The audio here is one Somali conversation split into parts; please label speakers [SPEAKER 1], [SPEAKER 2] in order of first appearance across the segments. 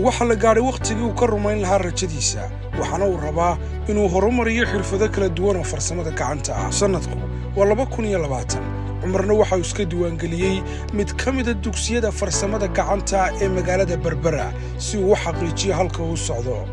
[SPEAKER 1] waxa la gaaray waqtigii uu ka rumayn lahaa rajadiisa waxaana uu rabaa inuu horumariyo xirfado kala duwan oo farsamada gacanta ah. Sanadku waa 2020 cumarna waxa uu iska diiwaangeliyey mid ka mid ah dugsiyada farsamada gacanta ee magaalada Berbera si uu u xaqiijiyo halka uu socdo.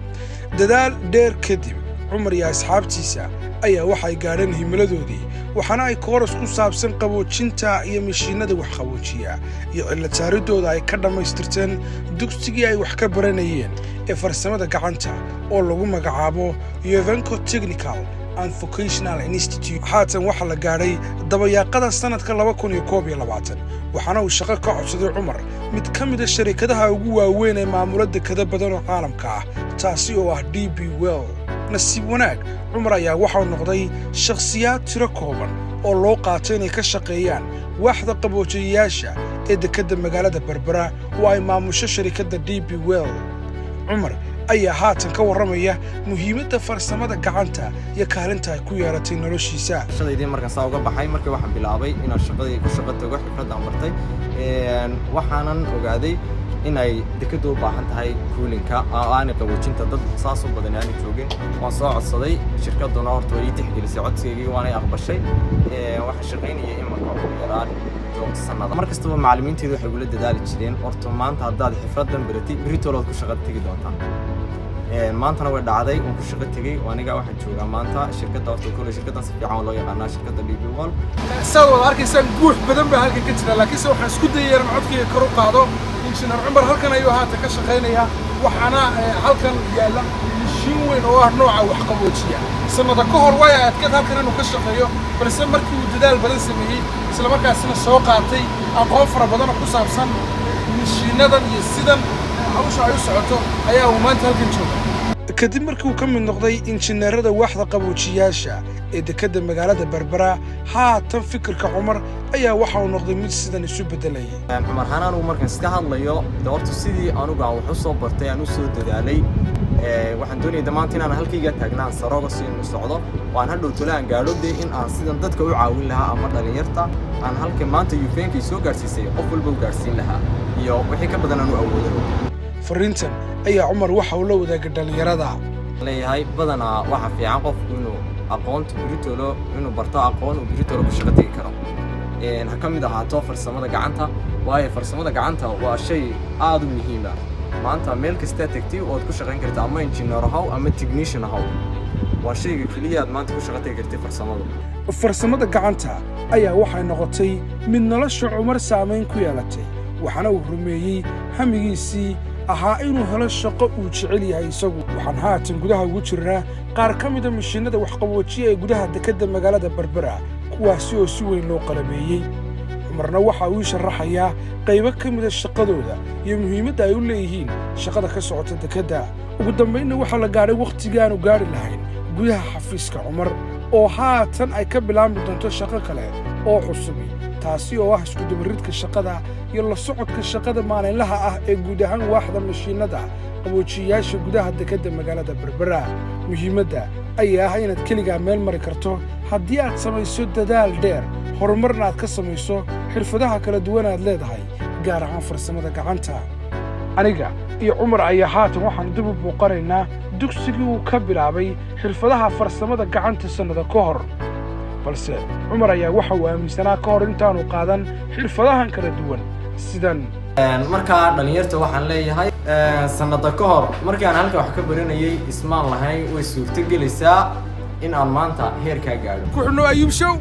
[SPEAKER 1] dadaal dheer kadib cumar iyo asxaabtiisa ayaa waxay gaadheen himiladoodii waxaana ay kooras ku saabsan qaboojinta iyo mashiinada wax qaboojiya iyo cilad-saaridooda ay ka dhammaystirteen dugsigii ay wax ka baranayeen ee farsamada gacanta oo lagu magacaabo Yovenko Technical and Vocational Institute. haatan waxa la gaadhay dabayaaqada sanadka 2021 waxaana uu shaqo ka codsaday cumar mid ka mid ah shirkadaha ugu waaweyn ee maamula dekado badan oo caalamka ah taasi oo ah DP World. nasiib wanaag cumar ayaa waxa uu noqday shakhsiyaad tiro kooban oo loo qaatay inay ka shaqeeyaan waaxda qaboojiyayaasha ee dekada magaalada Berbera oo ay maamusho shirkadda DP World. cumar ayaa haatan ka warramaya muhiimadda farsamada gacanta iyo kaalinta ay ku yeelatay noloshiisa.
[SPEAKER 2] shaqadeedii markaan saa uga baxay markii waxaan bilaabay inaan shaqadii ku shaqo tago xirfadaan bartay waxaanan ogaaday in ay dekadu u baahan tahay coolinka aan qaboojinta dad saas u badan aan joogin waan soo codsaday shirkaduna horta way tixgelisay codsigeygii waana aqbashay waxa shaqaynayay in markaa ugu yaraan sanad markastaba macallimiinteedu waxay ugu dadaali jireen horta maanta haddaad xirfadan baratay beritoolood ku shaqo tagi doontaa maantana way dhacday oo ku shaqo tagay aniga waxaan joogaa maanta shirkadda horta kale shirkadda si fiican loo yaqaan shirkadda DP World.
[SPEAKER 1] sabab arkaysan guux badan baa halkan ka jira laakiin se waxaan isku dayay in codkayga kor u qaado injineer cumar halkan ayuu haatan ka shaqaynayaa waxaana halkan yaala mishiin weyn oo ah nooca wax qaboojiya sanada ka hor way adkayd halkan inuu ka shaqeeyo balse markii uu dadaal badan sameeyay isla markaasina soo qaatay aqoon fara badan oo ku saabsan mishiinadan iyo sidan hawsha ay u socoto ayaa uu maanta halkan jooga. kadib markii uu ka mid noqday injineerada waaxda qaboojiyaasha ee dekada magaalada Berbera haatan fikirka cumar ayaa waxa uu noqday mid sidan isu bedelay.
[SPEAKER 2] cumar hanaan uu markaan iska hadlayo doorto sidii anugu aan wax u soo bartay aan u soo dadaalay waxaan doonayaa maanta inaan halkayga taagnaan sarooga si uu socdo waan hadhow tulaan gaadho in aan sidan dadka u caawin lahaa ama dhalinyarta aan halka maanta Yovenko soo gaarsiisay qof walba u gaarsiin lahaa iyo wixii ka badan aan u awoodo.
[SPEAKER 1] fariintan ayaa cumar waxa uu la wadaagay dhalinyarada
[SPEAKER 2] leeyahay badanaa waxa fiican qof inuu aqoonta beritoolo inuu barto aqoon uu beritoolo ku shaqo tagi karo ha ka mid ahaato farsamada gacanta waayo farsamada gacanta waa shay aad u muhiim ah maanta meel kasta tagtay oo aad ku shaqayn kartaa ama engineer ahaw ama technician ahaw waa shayga kaliya aad maanta ku shaqo tagi kartay
[SPEAKER 1] farsamada gacanta ayaa waxay noqotay mid nolosha cumar saameyn ku yeelatay waxaana uu rumeeyey hamigiisii ahaa inuu helo shaqo uu jecel yahay isagu. waxaan haatan gudaha ugu jirnaa qaar ka mid ah mashiinada wax qaboojiya ee gudaha dekada magaalada Berbera kuwaasi oo si weyn loo qalabeeyey. cumarna waxa uu sharaxayaa qaybo ka mid ah shaqadooda iyo muhiimadda ay u leeyihiin shaqada ka socota dekada. ugu dambaynna waxaa la gaadhay waqtigii aanu gaari lahayn gudaha xafiiska cumar oo haatan ay ka bilaabmi doonto shaqo kale oo cusubi taasi oo ah isku dabaridka shaqada iyo la socodka shaqada maalinlaha ah ee guud ahaan waaxda mashiinada qaboojiyayaasha gudaha dekada magaalada Berbera. muhiimadda ayaa ah inaad keligaa meel mari karto haddii aad samayso dadaal dheer horumarna aad ka samayso xirfadaha kala duwan aad leedahay gaar ahaan farsamada gacanta. aniga iyo cumar ayaa haatan waxaan dib u booqanaynaa dugsigii uu ka bilaabay xirfadaha farsamada gacanta sanada ka hor balse cumar ayaa waxa uu aaminsanaa ka hor intaanu qaadan xirfadahan kala duwan sidan.
[SPEAKER 2] markaa dhalinyarta waxaan leeyahay sanada ka hor markii aan halka wax ka baranayay ismaan lahayn way suurtagelaysaa in aan maanta heerkaa gaadho.
[SPEAKER 1] ku xidhno Ayuub Show.